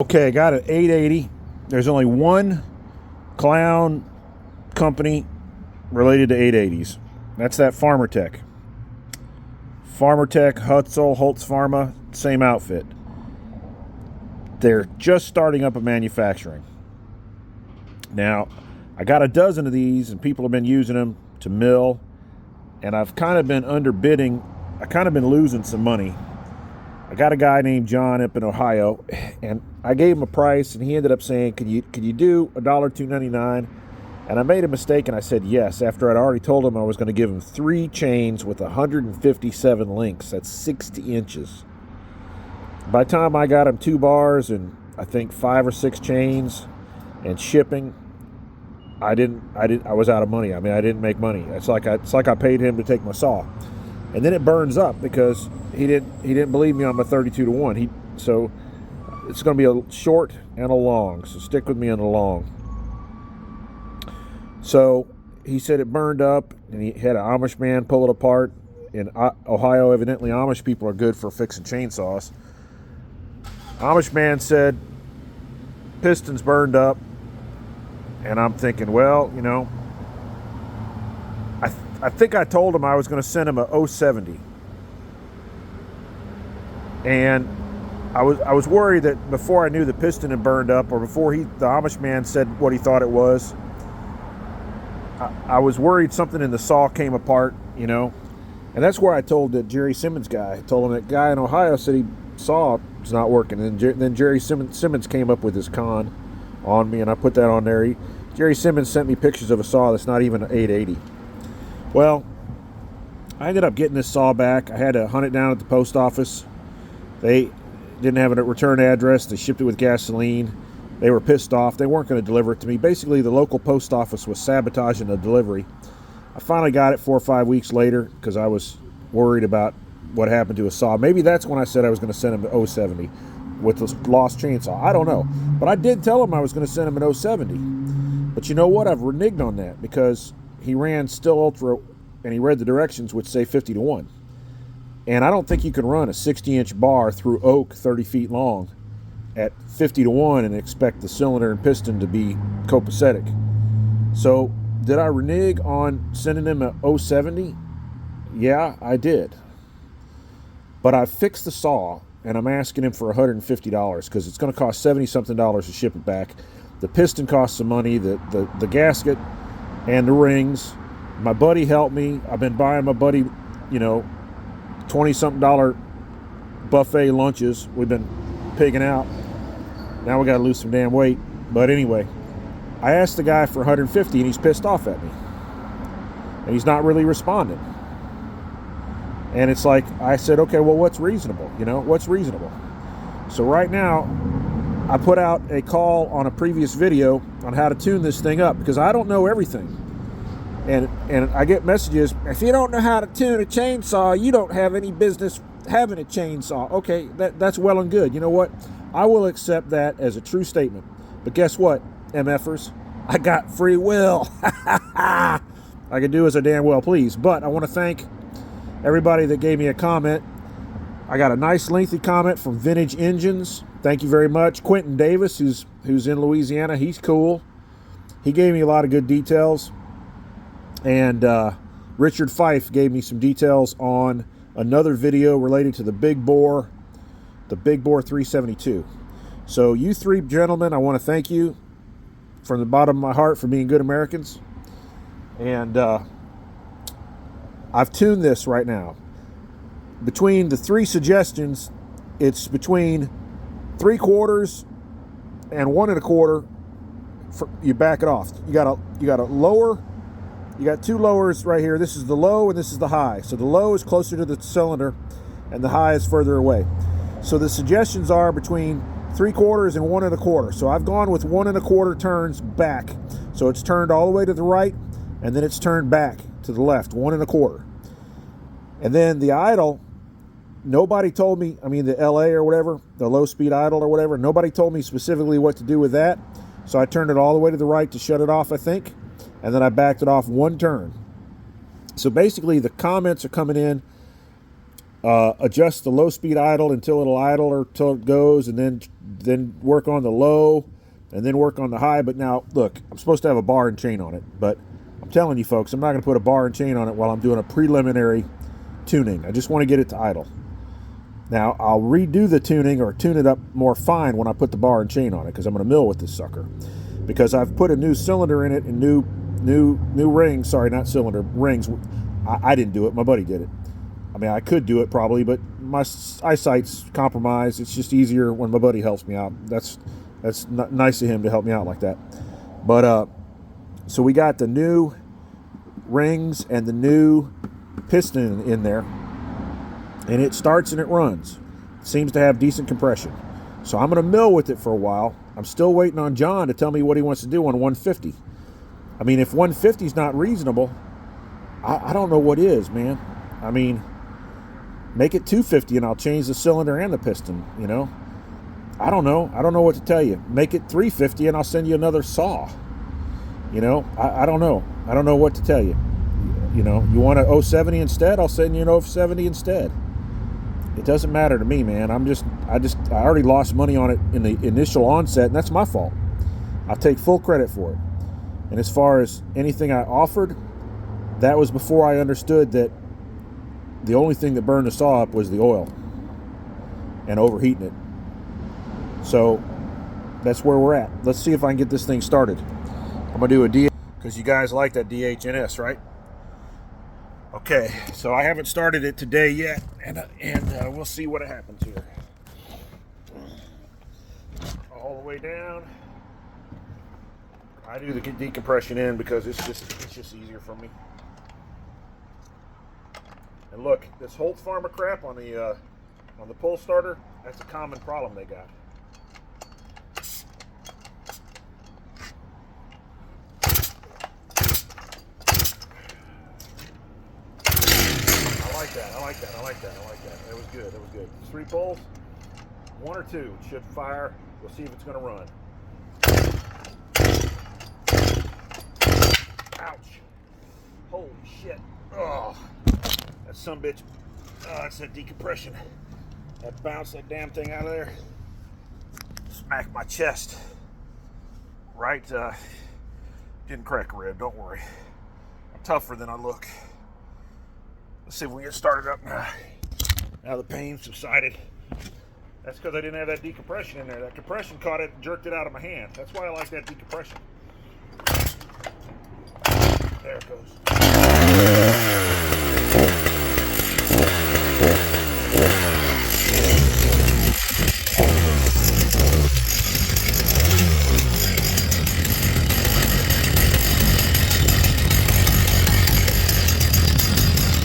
Okay, I got an 880. There's only one clown company related to 880s. That's that Farmer Tech. Farmer Tech, Hutzel, Holtz Pharma, same outfit. They're just starting up a manufacturing. Now, I got a dozen of these, and people have been using them to mill, and I've kind of been underbidding. I kind of been losing some money. I got a guy named John up in Ohio, and I gave him a price, and he ended up saying, "Can you do $2.99?" And I made a mistake, and I said yes, after I'd already told him I was going to give him 3 chains with 157 links. That's 60 inches. By the time I got him 2 bars and I think 5 or 6 chains and shipping, I was out of money. I mean, I didn't make money. It's like I paid him to take my saw. And then it burns up because he didn't believe me on my 32 to 1. So it's going to be a short and a long. So stick with me on the long. So he said it burned up, and he had an Amish man pull it apart. In Ohio, evidently Amish people are good for fixing chainsaws. Amish man said pistons burned up, and I'm thinking, well, I think I told him I was going to send him a 070. And I was worried that before I knew the piston had burned up, or before the Amish man said what he thought it was, I was worried something in the saw came apart, And that's where I told the Jerry Simmons guy. I told him that guy in Ohio said he saw it's not working. And then Jerry Simmons came up with his con on me, and I put that on there. Jerry Simmons sent me pictures of a saw that's not even an 880. Well, I ended up getting this saw back. I had to hunt it down at the post office. They didn't have a return address. They shipped it with gasoline. They were pissed off. They weren't going to deliver it to me. Basically, the local post office was sabotaging the delivery. I finally got it 4 or 5 weeks later because I was worried about what happened to a saw. Maybe that's when I said I was going to send him an 070 with the lost chainsaw. I don't know. But I did tell him I was going to send him an 070. But you know what? I've reneged on that because he ran Still Ultra and he read the directions which say 50 to 1. And I don't think you can run a 60-inch bar through oak 30 feet long at 50 to 1 and expect the cylinder and piston to be copacetic. So did I renege on sending him a 070? Yeah, I did. But I fixed the saw, and I'm asking him for $150 because it's going to cost $70-something to ship it back. The piston costs some money, the gasket and the rings. My buddy helped me. I've been buying my buddy, $20-something buffet lunches. We've been pigging out. Now we got to lose some damn weight. But anyway, I asked the guy for $150, and he's pissed off at me. And he's not really responding. And it's like, I said, okay, well, what's reasonable? What's reasonable? So right now, I put out a call on a previous video on how to tune this thing up because I don't know everything. And I get messages, if you don't know how to tune a chainsaw, you don't have any business having a chainsaw. Okay, that's well and good. You know what? I will accept that as a true statement. But guess what, MFers? I got free will. I can do as I damn well please. But I want to thank everybody that gave me a comment. I got a nice lengthy comment from Vintage Engines. Thank you very much. Quentin Davis, who's in Louisiana, he's cool. He gave me a lot of good details. And Richard Fife gave me some details on another video related to the Big Bore 372. So you 3 gentlemen, I want to thank you from the bottom of my heart for being good Americans. And I've tuned this right now. Between the 3 suggestions, it's between 3/4 and 1 1/4. You back it off. You got a lower. You got 2 lowers right here. This is the low and this is the high. So the low is closer to the cylinder and the high is further away. So the suggestions are between 3/4 and 1 1/4. So I've gone with 1 1/4 turns back. So it's turned all the way to the right and then it's turned back to the left, 1 1/4. And then the idle, nobody told me, the LA or whatever, the low speed idle or whatever, nobody told me specifically what to do with that. So I turned it all the way to the right to shut it off, I think. And then I backed it off 1 turn. So basically the comments are coming in adjust the low speed idle until it'll idle or till it goes, and then then work on the low, and then work on the high. But now, look, I'm supposed to have a bar and chain on it, but I'm telling you folks, I'm not going to put a bar and chain on it while I'm doing a preliminary tuning. I just want to get it to idle. Now, I'll redo the tuning or tune it up more fine when I put the bar and chain on it, because I'm going to mill with this sucker. Because I've put a new cylinder in it and new rings. Sorry, not cylinder, rings. I didn't do it. My buddy did it. I mean, I could do it probably, but my eyesight's compromised. It's just easier when my buddy helps me out. That's nice of him to help me out like that. But so we got the new rings and the new piston in there, and it starts and it runs. It seems to have decent compression. So I'm going to mill with it for a while. I'm still waiting on John to tell me what he wants to do on 150. I mean, if 150 is not reasonable, I don't know what is, man. I mean, make it 250 and I'll change the cylinder and the piston, you know. I don't know. I don't know what to tell you. Make it 350 and I'll send you another saw. You know, I don't know. I don't know what to tell you. You know, you want a 070 instead? I'll send you an 070 instead. It doesn't matter to me, man. I already lost money on it in the initial onset, and that's my fault. I'll take full credit for it. And as far as anything I offered, that was before I understood that the only thing that burned the saw up was the oil and overheating it. So that's where we're at. Let's see if I can get this thing started. I'm going to do a DH, because you guys like that DHNS, right? Okay, so I haven't started it today yet, and we'll see what happens here. All the way down. I do the decompression in because it's just easier for me. And look, this Holt Farmer crap on the pull starter, that's a common problem they got. I like that. That was good. 3 pulls, 1 or 2 should fire. We'll see if it's going to run. Ouch. Holy shit. Oh, that sumbitch. Oh, that's that decompression. That bounced that damn thing out of there. Smacked my chest. Right, didn't crack a rib, don't worry. I'm tougher than I look. Let's see if we can get started up now. Now the pain subsided. That's because I didn't have that decompression in there. That compression caught it and jerked it out of my hand. That's why I like that decompression. There it goes.